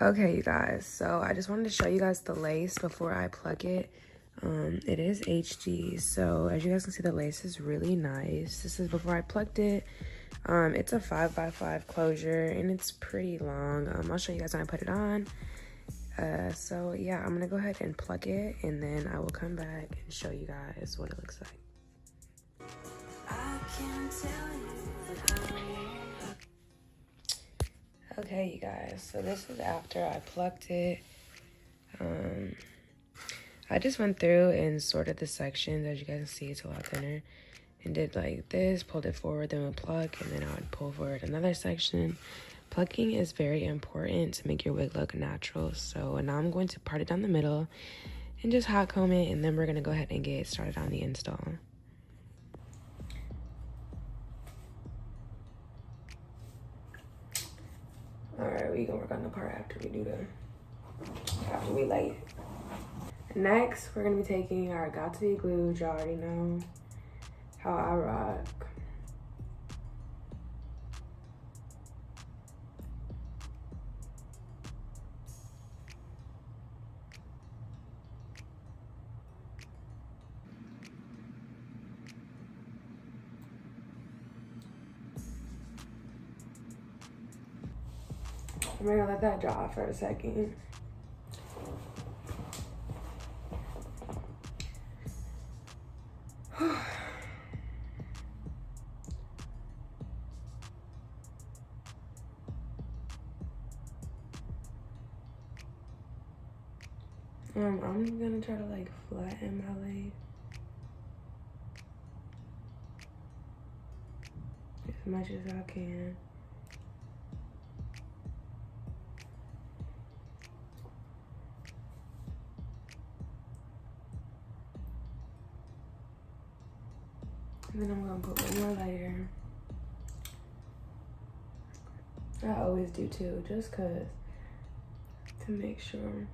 Okay, you guys, so I just wanted to show you guys the lace before I plug it. It is HD, so as you guys can see, the lace is really nice. This is before I plugged it. It's a 5x5 closure and it's pretty long. I'll show you guys when I put it on. So yeah, I'm gonna go ahead and plug it and then I will come back and show you guys what it looks like. I can tell you that okay, you guys, so this is after I plugged it. I just went through and sorted the sections. As you guys can see, it's a lot thinner. And did like this, pulled it forward, then would plug, and then I would pull forward another section. Plugging is very important to make your wig look natural. So now I'm going to part it down the middle and just hot comb it, and then we're gonna go ahead and get started on the install. All right, we gonna work on the part after we lay it. Next, we're gonna be taking our Got To Be glue, which you already know how I rock. I'm gonna let that dry for a second. I'm gonna try to like flatten my lace as much as I can. And then I'm gonna put one more layer. I always do too, just cause to make sure.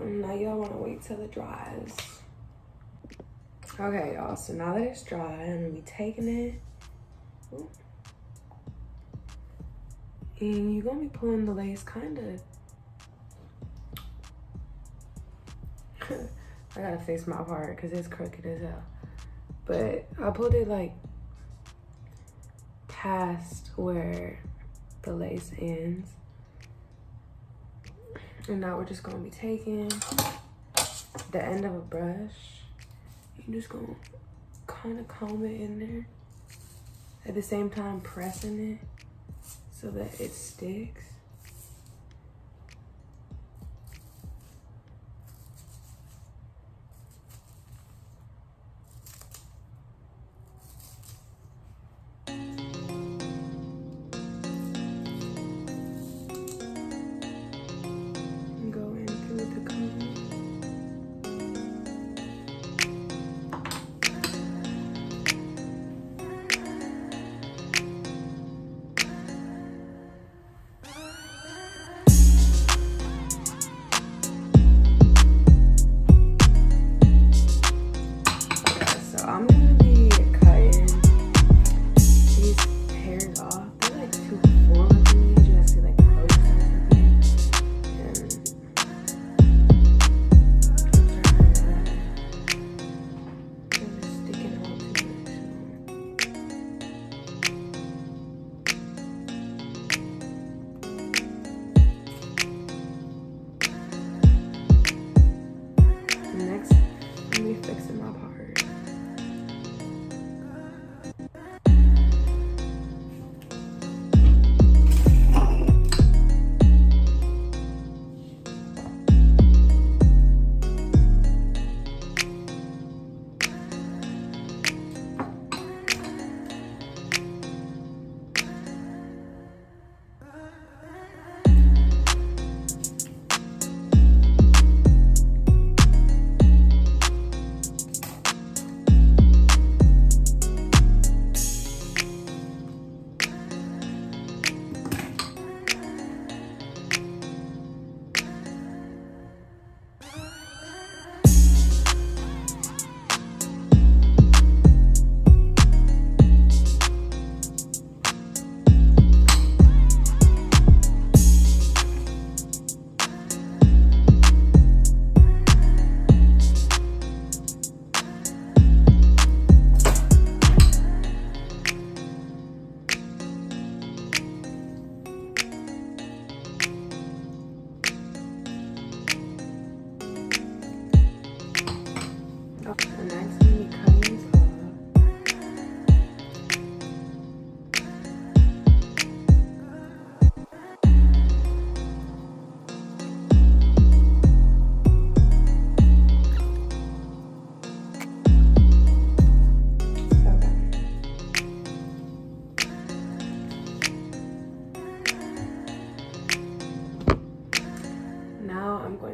Now y'all wanna wait till it dries. Okay, y'all, so now that it's dry, I'm gonna be taking it. Ooh. And you're gonna be pulling the lace kinda. I gotta fix my part because it's crooked as hell. But I pulled it like past where the lace ends. And now we're just gonna be taking the end of a brush. You're just gonna kind of comb it in there. At the same time pressing it so that it sticks.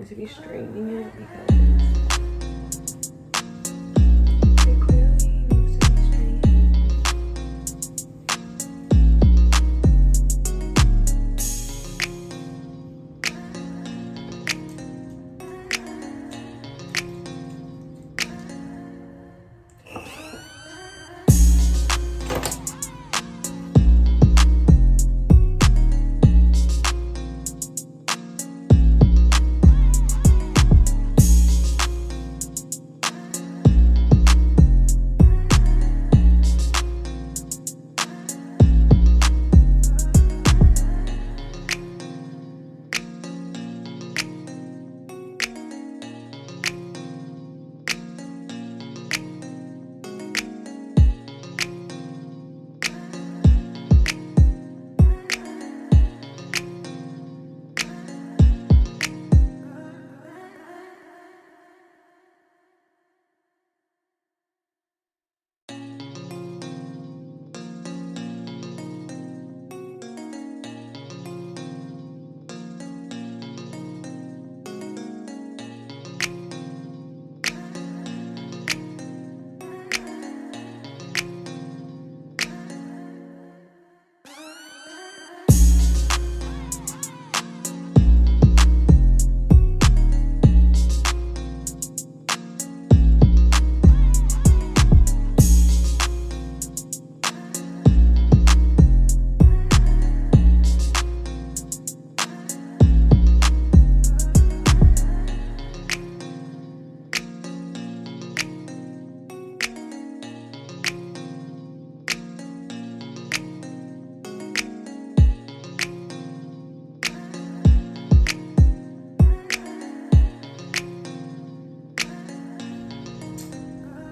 going to be straightening it because it clearly needs to be straightened.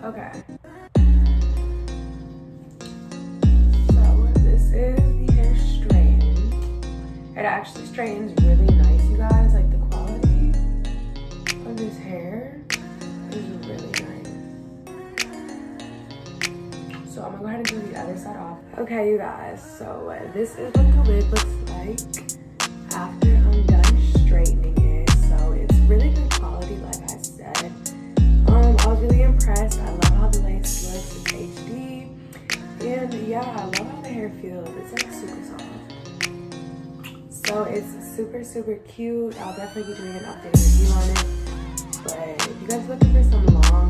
Okay. So this is the hair straighten. It actually straightens really nice, you guys. Like the quality of this hair is really nice. So I'm gonna go ahead and do the other side off. Okay, you guys. So this is what the wig looks like after I'm done straightening it. So it's really good quality, like I said. I was really impressed. I love how the lace looks. It's HD. And yeah, I love how the hair feels. It's like super soft. So it's super, super cute. I'll definitely be doing an updated review on it. But if you guys are looking for some long